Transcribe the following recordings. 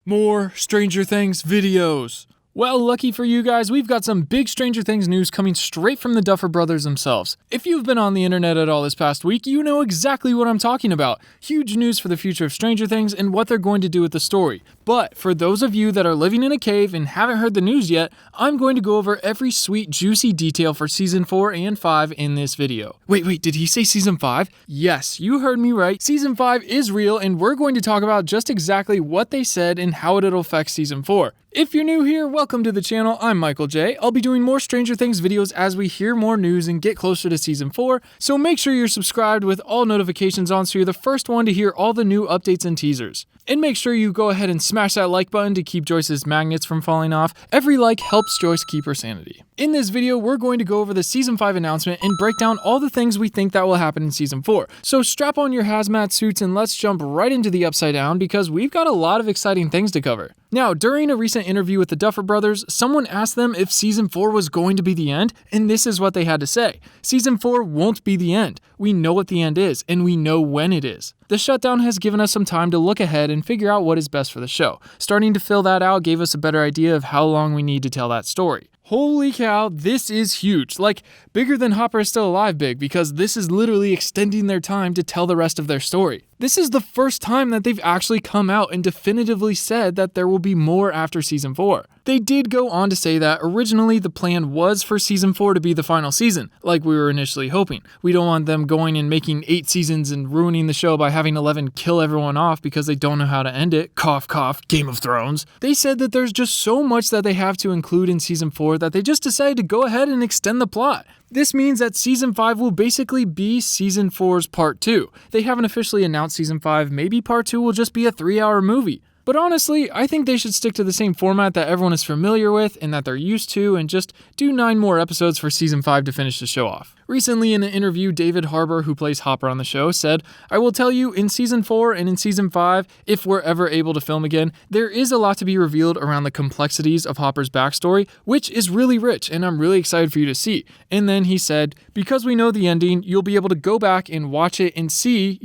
More Stranger Things videos. Well, lucky for you guys, we've got some big Stranger Things news coming straight from the Duffer brothers themselves. If you've been on the internet at all this past week, you know exactly what I'm talking about. Huge news for the future of Stranger Things and what they're going to do with the story. But for those of you that are living in a cave and haven't heard the news yet, I'm going to go over every sweet, juicy detail for Season 4 and 5 in this video. Wait, did he say Season 5? Yes, you heard me right. Season 5 is real, and we're going to talk about just exactly what they said and how it'll affect Season 4. If you're new here, welcome to the channel. I'm Michael J. I'll be doing more Stranger Things videos as we hear more news and get closer to Season 4, so make sure you're subscribed with all notifications on so you're the first one to hear all the new updates and teasers. And make sure you go ahead and smash that like button to keep Joyce's magnets from falling off. Every like helps Joyce keep her sanity. In this video, we're going to go over the Season 5 announcement and break down all the things we think that will happen in Season 4. So strap on your hazmat suits and let's jump right into the Upside Down because we've got a lot of exciting things to cover. Now, during a recent interview with the Duffer brothers, someone asked them if Season 4 was going to be the end, and this is what they had to say. Season 4 won't be the end. We know what the end is, and we know when it is. The shutdown has given us some time to look ahead and figure out what is best for the show. Starting to fill that out gave us a better idea of how long we need to tell that story. Holy cow, this is huge. Like, bigger than Hopper is Still Alive big, because this is literally extending their time to tell the rest of their story. This is the first time that they've actually come out and definitively said that there will be more after Season 4. They did go on to say that originally the plan was for Season 4 to be the final season, like we were initially hoping. We don't want them going and making 8 seasons and ruining the show by having 11 kill everyone off because they don't know how to end it. Cough, cough, Game of Thrones. They said that there's just so much that they have to include in Season 4 that they just decided to go ahead and extend the plot. This means that Season 5 will basically be Season 4's Part 2. They haven't officially announced Season 5, maybe Part 2 will just be a 3-hour movie. But honestly, I think they should stick to the same format that everyone is familiar with and that they're used to and just do 9 more episodes for Season 5 to finish the show off. Recently in an interview, David Harbour, who plays Hopper on the show, said, "I will tell you, in Season 4 and in Season 5, if we're ever able to film again, there is a lot to be revealed around the complexities of Hopper's backstory, which is really rich and I'm really excited for you to see." And then he said, "Because we know the ending, you'll be able to go back and watch it and see,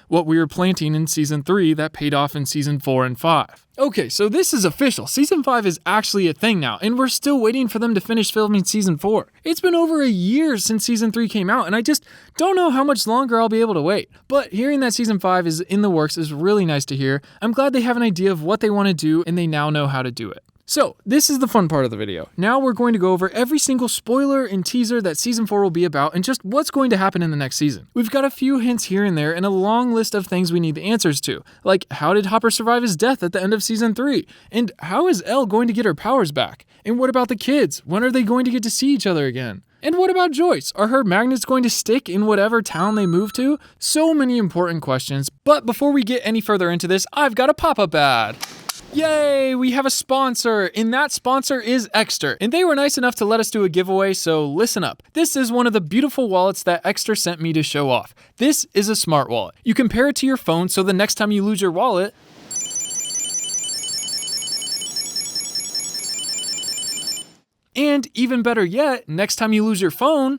what we were planting in Season 3 that paid off in Season 4 and 5. Okay, so this is official. Season 5 is actually a thing now, and we're still waiting for them to finish filming Season 4. It's been over a year since Season 3 came out, and I just don't know how much longer I'll be able to wait. But hearing that Season 5 is in the works is really nice to hear. I'm glad they have an idea of what they want to do, and they now know how to do it. So, this is the fun part of the video. Now we're going to go over every single spoiler and teaser that Season 4 will be about and just what's going to happen in the next season. We've got a few hints here and there and a long list of things we need the answers to, like how did Hopper survive his death at the end of Season 3? And how is Elle going to get her powers back? And what about the kids? When are they going to get to see each other again? And what about Joyce? Are her magnets going to stick in whatever town they move to? So many important questions, but before we get any further into this, I've got a pop-up ad. Yay, we have a sponsor, and that sponsor is Exter, and they were nice enough to let us do a giveaway, so listen up. This is one of the beautiful wallets that Exter sent me to show off. This is a smart wallet. You can pair it to your phone, so the next time you lose your wallet, and even better yet, next time you lose your phone,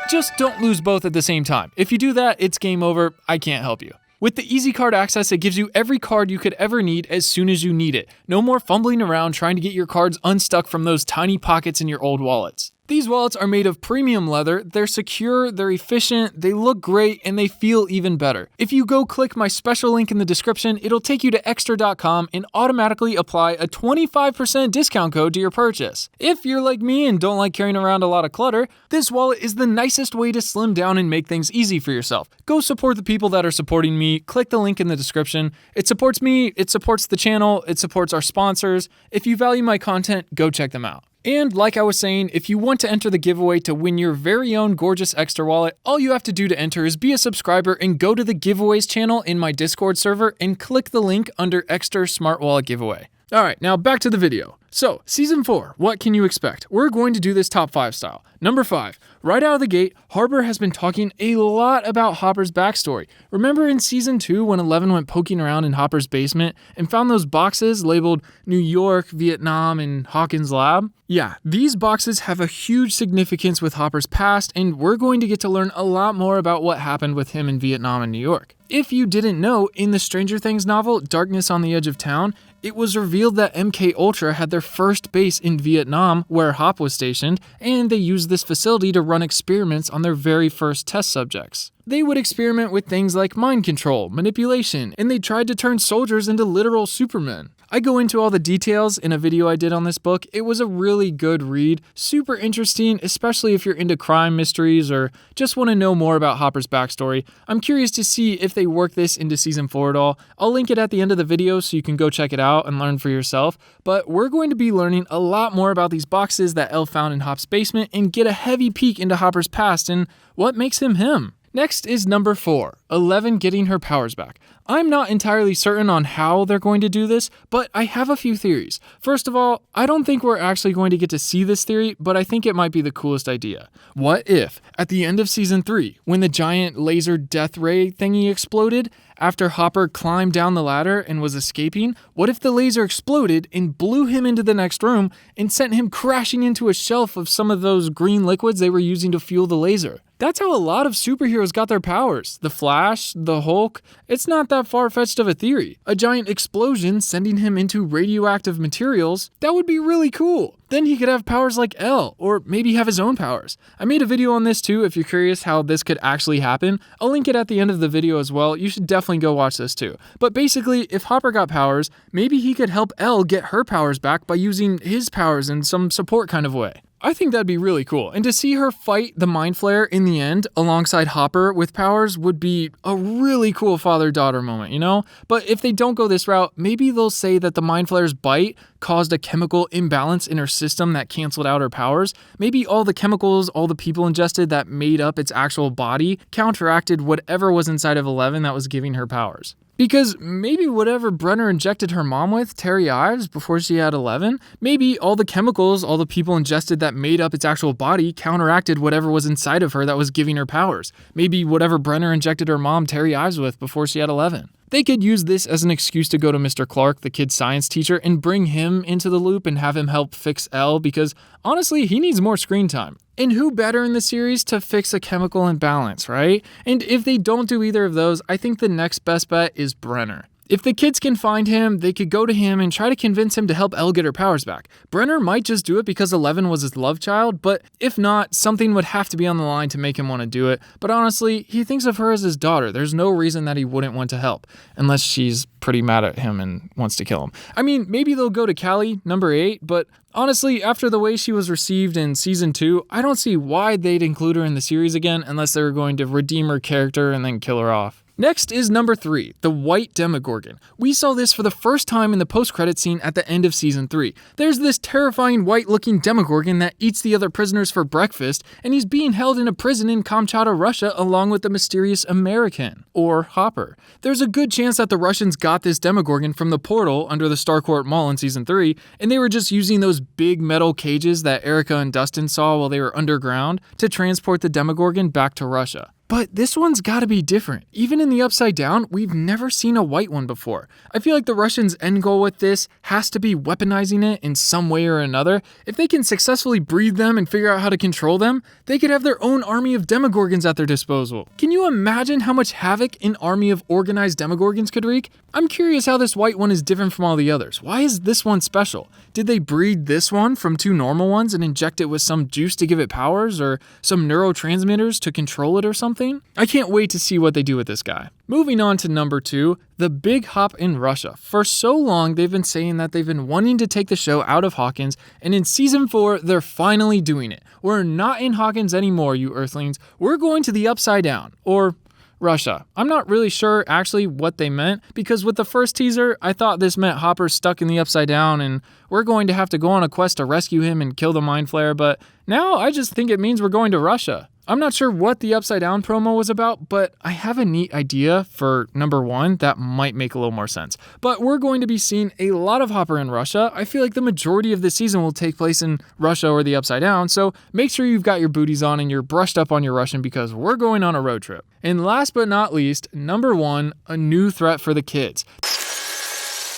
just don't lose both at the same time. If you do that, it's game over. I can't help you. With the Easy Card access, it gives you every card you could ever need as soon as you need it. No more fumbling around trying to get your cards unstuck from those tiny pockets in your old wallets. These wallets are made of premium leather, they're secure, they're efficient, they look great, and they feel even better. If you go click my special link in the description, it'll take you to extra.com and automatically apply a 25% discount code to your purchase. If you're like me and don't like carrying around a lot of clutter, this wallet is the nicest way to slim down and make things easy for yourself. Go support the people that are supporting me, click the link in the description. It supports me, it supports the channel, it supports our sponsors. If you value my content, go check them out. And like I was saying, if you want to enter the giveaway to win your very own gorgeous Extra wallet, all you have to do to enter is be a subscriber and go to the giveaways channel in my Discord server and click the link under Extra Smart Wallet Giveaway. Alright, now back to the video. So, Season 4, what can you expect? We're going to do this top 5 style. Number 5, right out of the gate, Harbour has been talking a lot about Hopper's backstory. Remember in Season 2 when Eleven went poking around in Hopper's basement and found those boxes labeled New York, Vietnam, and Hawkins' lab? Yeah, these boxes have a huge significance with Hopper's past, and we're going to get to learn a lot more about what happened with him in Vietnam and New York. If you didn't know, in the Stranger Things novel, Darkness on the Edge of Town, it was revealed that MK Ultra had their first base in Vietnam, where Hop was stationed, and they used this facility to run experiments on their very first test subjects. They would experiment with things like mind control, manipulation, and they tried to turn soldiers into literal supermen. I go into all the details in a video I did on this book. It was a really good read, super interesting, especially if you're into crime mysteries or just want to know more about Hopper's backstory. I'm curious to see if they work this into season 4 at all. I'll link it at the end of the video so you can go check it out and learn for yourself. But we're going to be learning a lot more about these boxes that Elle found in Hop's basement and get a heavy peek into Hopper's past and what makes him him. Next is number 4, 11 getting her powers back. I'm not entirely certain on how they're going to do this, but I have a few theories. First of all, I don't think we're actually going to get to see this theory, but I think it might be the coolest idea. What if, at the end of season 3, when the giant laser death ray thingy exploded, after Hopper climbed down the ladder and was escaping, what if the laser exploded and blew him into the next room and sent him crashing into a shelf of some of those green liquids they were using to fuel the laser? That's how a lot of superheroes got their powers. The Flash, the Hulk. It's not that far-fetched of a theory. A giant explosion sending him into radioactive materials, that would be really cool. Then he could have powers like Elle, or maybe have his own powers. I made a video on this too if you're curious how this could actually happen. I'll link it at the end of the video as well. You should definitely go watch this too. But basically, if Hopper got powers, maybe he could help Elle get her powers back by using his powers in some support kind of way. I think that'd be really cool. And to see her fight the Mind Flayer in the end alongside Hopper with powers would be a really cool father-daughter moment, you know? But if they don't go this route, maybe they'll say that the Mind Flayer's bite caused a chemical imbalance in her system that canceled out her powers. Maybe all the chemicals all the people ingested that made up its actual body counteracted whatever was inside of 11 that was giving her powers. Because maybe whatever Brenner injected her mom with, Terry Ives, before she had 11, maybe all the chemicals all the people ingested that made up its actual body counteracted whatever was inside of her that was giving her powers. Maybe whatever Brenner injected her mom, Terry Ives, with before she had 11. They could use this as an excuse to go to Mr. Clark, the kid's science teacher, and bring him into the loop and have him help fix Elle because, honestly, he needs more screen time. And who better in the series to fix a chemical imbalance, right? And if they don't do either of those, I think the next best bet is Brenner. If the kids can find him, they could go to him and try to convince him to help Elle get her powers back. Brenner might just do it because 11 was his love child, but if not, something would have to be on the line to make him want to do it. But honestly, he thinks of her as his daughter. There's no reason that he wouldn't want to help, unless she's pretty mad at him and wants to kill him. I mean, maybe they'll go to Callie, number 8, but honestly, after the way she was received in season 2, I don't see why they'd include her in the series again unless they were going to redeem her character and then kill her off. Next is number 3, the White Demogorgon. We saw this for the first time in the post-credit scene at the end of season 3. There's this terrifying white-looking Demogorgon that eats the other prisoners for breakfast, and he's being held in a prison in Kamchatka, Russia, along with the mysterious American, or Hopper. There's a good chance that the Russians got this Demogorgon from the portal under the Starcourt Mall in season 3, and they were just using those big metal cages that Erica and Dustin saw while they were underground to transport the Demogorgon back to Russia. But this one's gotta be different. Even in the Upside Down, we've never seen a white one before. I feel like the Russians' end goal with this has to be weaponizing it in some way or another. If they can successfully breed them and figure out how to control them, they could have their own army of Demogorgons at their disposal. Can you imagine how much havoc an army of organized Demogorgons could wreak? I'm curious how this white one is different from all the others. Why is this one special? Did they breed this one from 2 normal ones and inject it with some juice to give it powers or some neurotransmitters to control it or something? I can't wait to see what they do with this guy. Moving on to number 2, the Big Hop in Russia. For so long, they've been saying that they've been wanting to take the show out of Hawkins, and in season 4, they're finally doing it. We're not in Hawkins anymore, you Earthlings. We're going to the Upside Down, or Russia. I'm not really sure actually what they meant, because with the first teaser, I thought this meant Hopper's stuck in the Upside Down and we're going to have to go on a quest to rescue him and kill the Mind Flayer, but now I just think it means we're going to Russia. I'm not sure what the Upside Down promo was about, but I have a neat idea for number 1 that might make a little more sense. But we're going to be seeing a lot of Hopper in Russia. I feel like the majority of the season will take place in Russia or the Upside Down, so make sure you've got your booties on and you're brushed up on your Russian because we're going on a road trip. And last but not least, number 1, a new threat for the kids.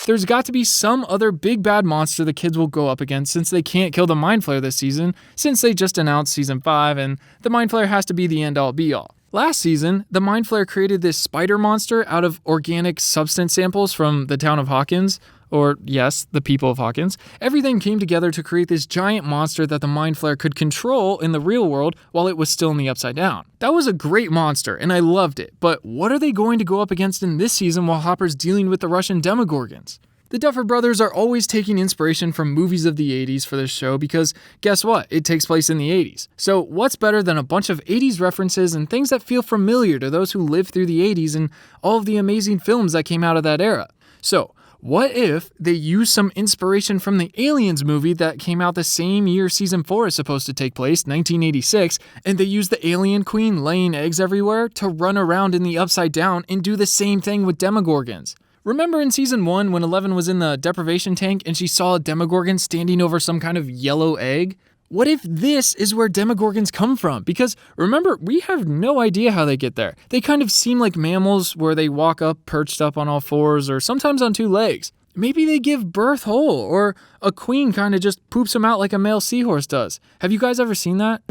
There's got to be some other big bad monster the kids will go up against since they can't kill the Mind Flayer this season, since they just announced season 5 and the Mind Flayer has to be the end all be all. Last season, the Mind Flayer created this spider monster out of organic substance samples from the town of Hawkins. Or, yes, the people of Hawkins. Everything came together to create this giant monster that the Mind Flayer could control in the real world while it was still in the Upside Down. That was a great monster, and I loved it. But what are they going to go up against in this season while Hopper's dealing with the Russian Demogorgons? The Duffer brothers are always taking inspiration from movies of the 80s for this show because, guess what? It takes place in the 80s. So what's better than a bunch of 80s references and things that feel familiar to those who lived through the 80s and all of the amazing films that came out of that era? So, what if they use some inspiration from the Aliens movie that came out the same year season 4 is supposed to take place, 1986, and they use the alien queen laying eggs everywhere to run around in the Upside Down and do the same thing with Demogorgons? Remember in season 1 when Eleven was in the deprivation tank and she saw a Demogorgon standing over some kind of yellow egg? What if this is where Demogorgons come from? Because remember, we have no idea how they get there. They kind of seem like mammals where they walk up perched up on all fours or sometimes on 2 legs. Maybe they give birth whole, or a queen kind of just poops them out like a male seahorse does. Have you guys ever seen that?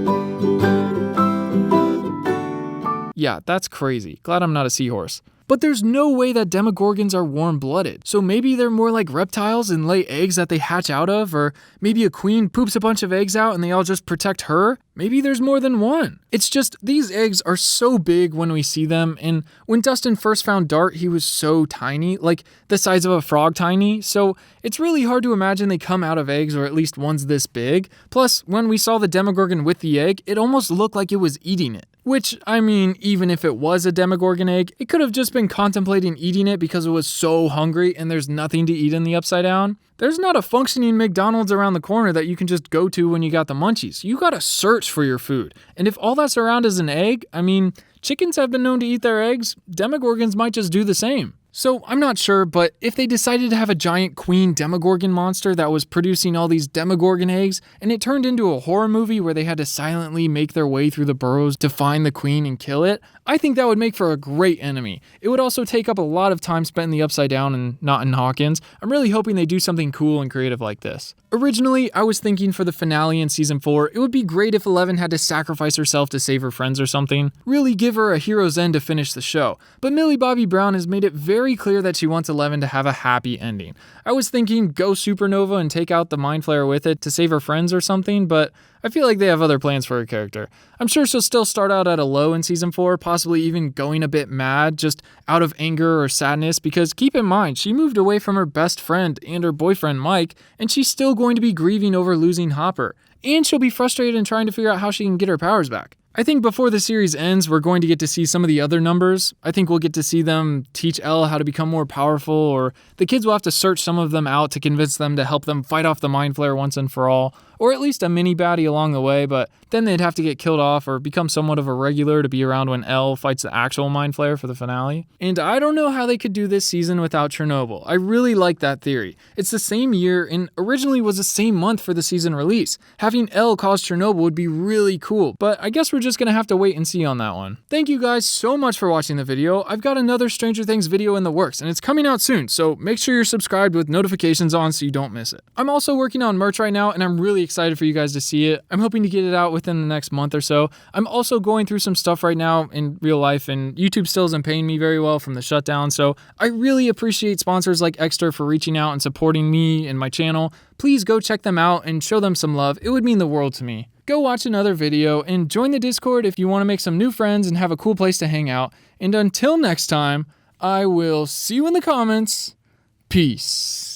Yeah, that's crazy. Glad I'm not a seahorse. But there's no way that Demogorgons are warm-blooded, so maybe they're more like reptiles and lay eggs that they hatch out of, or maybe a queen poops a bunch of eggs out and they all just protect her. Maybe there's more than one. It's just, these eggs are so big when we see them, and when Dustin first found Dart, he was so tiny, like the size of a frog tiny, so it's really hard to imagine they come out of eggs, or at least one's this big. Plus, when we saw the Demogorgon with the egg, it almost looked like it was eating it. Which, I mean, even if it was a Demogorgon egg, it could have just been contemplating eating it because it was so hungry and there's nothing to eat in the Upside Down. There's not a functioning McDonald's around the corner that you can just go to when you got the munchies. You gotta search for your food. And if all that's around is an egg, I mean, chickens have been known to eat their eggs. Demogorgons might just do the same. So I'm not sure, but if they decided to have a giant queen Demogorgon monster that was producing all these Demogorgon eggs, and it turned into a horror movie where they had to silently make their way through the burrows to find the queen and kill it, I think that would make for a great enemy. It would also take up a lot of time spent in the Upside Down and not in Hawkins. I'm really hoping they do something cool and creative like this. Originally, I was thinking for the finale in season 4, it would be great if Eleven had to sacrifice herself to save her friends or something. Really give her a hero's end to finish the show. But Millie Bobby Brown has made it very clear that she wants Eleven to have a happy ending. I was thinking go supernova and take out the Mind Flayer with it to save her friends or something, but I feel like they have other plans for her character. I'm sure she'll still start out at a low in season 4, possibly even going a bit mad, just out of anger or sadness, because keep in mind, she moved away from her best friend and her boyfriend Mike, and she's still going to be grieving over losing Hopper. And she'll be frustrated and trying to figure out how she can get her powers back. I think before the series ends, we're going to get to see some of the other numbers. I think we'll get to see them teach Elle how to become more powerful, or the kids will have to search some of them out to convince them to help them fight off the Mind Flayer once and for all, or at least a mini baddie along the way, but then they'd have to get killed off or become somewhat of a regular to be around when Elle fights the actual Mind Flayer for the finale. And I don't know how they could do this season without Chernobyl. I really like that theory. It's the same year and originally was the same month for the season release. Having Elle cause Chernobyl would be really cool, but I guess we're just gonna have to wait and see on that one. Thank you guys so much for watching the video. I've got another Stranger Things video in the works and it's coming out soon, so make sure you're subscribed with notifications on so you don't miss it. I'm also working on merch right now and I'm really excited for you guys to see it. I'm hoping to get it out within the next month or so. I'm also going through some stuff right now in real life and YouTube still isn't paying me very well from the shutdown, so I really appreciate sponsors like Extra for reaching out and supporting me and my channel. Please go check them out and show them some love. It would mean the world to me. Go watch another video and join the Discord if you want to make some new friends and have a cool place to hang out. And until next time, I will see you in the comments. Peace.